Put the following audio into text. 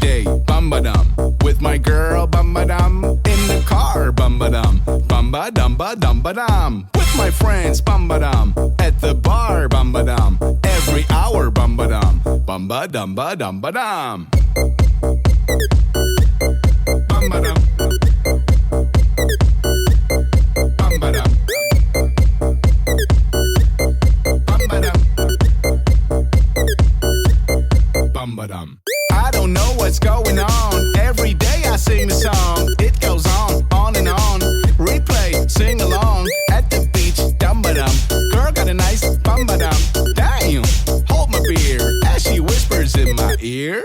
day, bum-ba-dum. With my girl, bum-ba-dum. In the car, bum-ba-dum. Bum-ba-dum-ba-dum-ba-dum. With my friends, bum-ba-dum. At the bar, bum-ba-dum. Every hour, bum-ba-dum. Bum-ba-dum-ba-dum-ba-dum. Bum-ba-dum. Bum-ba-dum. Bum-ba-dum. Bum-ba-dum. I don't know what's going on. Every day I sing the song. It goes on and on. Replay, sing along. At the beach, dum-ba-dum. Girl got a nice bum-ba-dum. Damn, hold my beer as she whispers in my ear.